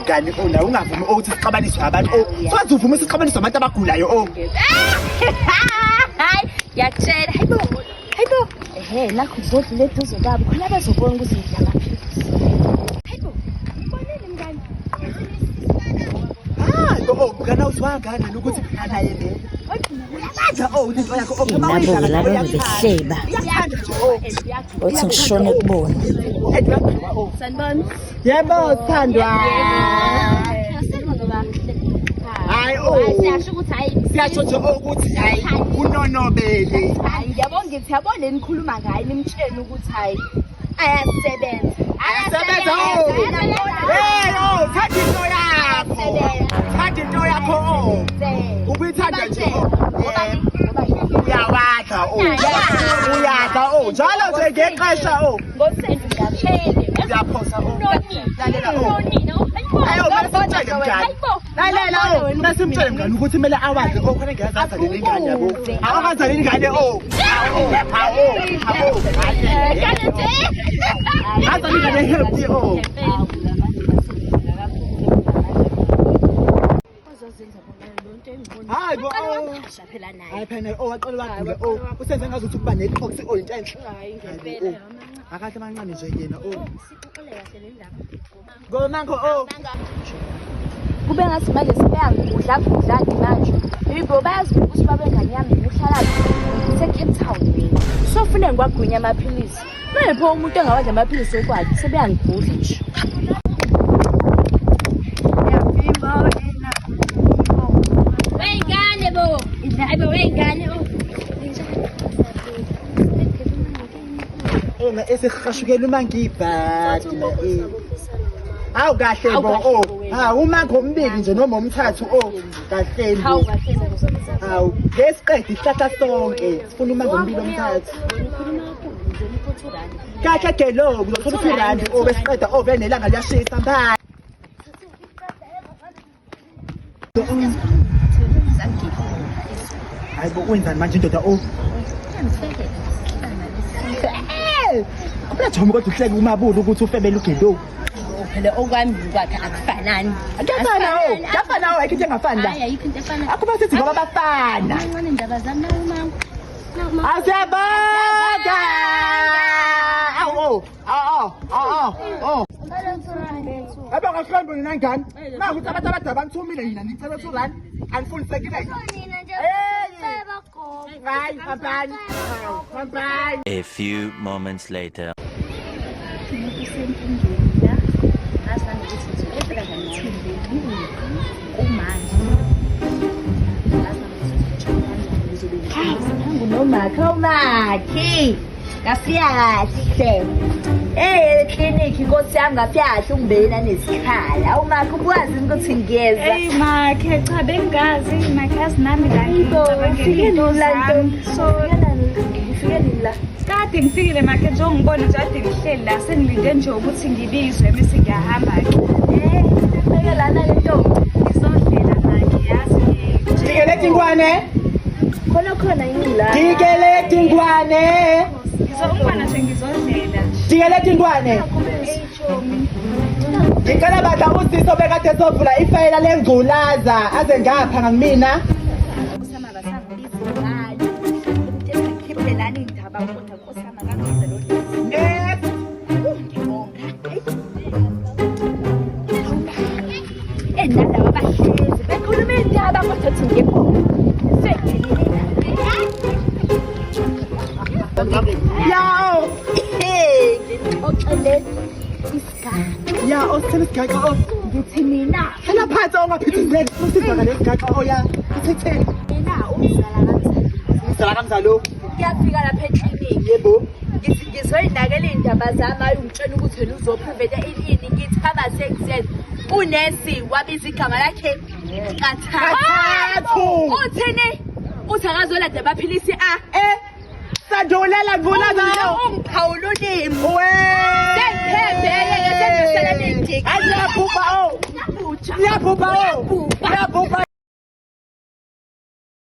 Ngani nawe ungavumi ukuthi sixabaniswe abantu wazi uvuma sixabaniswe abantu abagulayo hayi yakutshela hayibo nakho uzodlula eduze kwabo khona bazobona ukuthi ngidla amaphilisi hayibo ngibonile mngani mngana usiwangane ukuthi anaye le behleba othi ngishone kubona sanibona yebo sithandwa siyasho nje ukuthi hayi unonobele yabo ngithi yabona nikhuluma ngayo nimtshela ukuthi hayi ayasebenza thatha into yakho ubuyithanda nje uyawakha njalo nje ngexesha ngosendi ngaphele uyaphosa lalela masimtshele mngani ukuthi kumele awazi khona ngiyazazaleni ingane yabo awakazaleni ingane azaleni ingane healthy hayi bo hayi phela waqala wagula usenze ngazuthi kuba nepox into enhle hayi ngempela akahle amancane nje yena ngomango kube ngathi manje sibeyangudla manje yibo bayazi ukuthi babenganyami uhlala Cape Town mina so fune ngwagunya amaphilisi manje pho umuntu engawadla amaphilisi okwakhe sebeyangigudla nje esihashukela uma ngibhadi hawu kahle bo uma ngombili nje noma umthathu kahle hawu lesiqedi isihlahla sonke sifuna uma ngombili omthathu kahle gelo kuzothola u-R2 besiqeda vele nelanga liyashisa mbaya hayi bo wenzani manje indoda Kuyathoma kodwa uhleke umabulu ukuthi ufebele ugelo. Phela okwami kwakhe akufanani. Ngiyafana ayikho into engafani la. Hayi ayikho into efana. Akuba sithi ngoba bafana. Kancane indaba zami nawe mama. Asebonga. Aba ngahamba nina ngani? Mawukuthi abantu abadala banthumile yina ngicela u-R2 anifunisekile. A few moments later. Klinikhi Nkosi yami ngaphahle ungibena nesikhala umakhe ukwazi ukuthi ngiyeza hey makhe cha bengazi makhe asinami la ngifike la kade ngifikile makhe nje ngibona nje ade ngihleli la sengilinde nje ukuthi ngibizwe bese ngiyahamba ke lana le ntombi ngizodlela makhe yazi Dikeleti ngwane khona yini la Dikeleti ngwane ngizokubona nje ngizodlela Dikeleti ngwane Ngicela badla usizo bekade sovula ifayela lengculaza aze ngapha ngakimina usama basangibiza ngani ukuthi esikhiphelani indaba ukuthi usama kangize lo nada babahlezi bekhuluma indaba kodwathi ngekho Ya osithela isigaxa ngithi mina Hela phansi ongaphithizeli usizana lesigaxa ya isitheni mina umzala kamzalo kuyafika lapha eklinikhi yebo ngithi ngizoyinakela indaba zami ayungitshela ukuthi wena uzopreventa ini ngithi pharmacy ekuseni unesi wabiza igama lakhe kathathu uthini uthi akazolanda amaphilisi Sadolela ngulaza ungiphawula ulimi Ayaphupha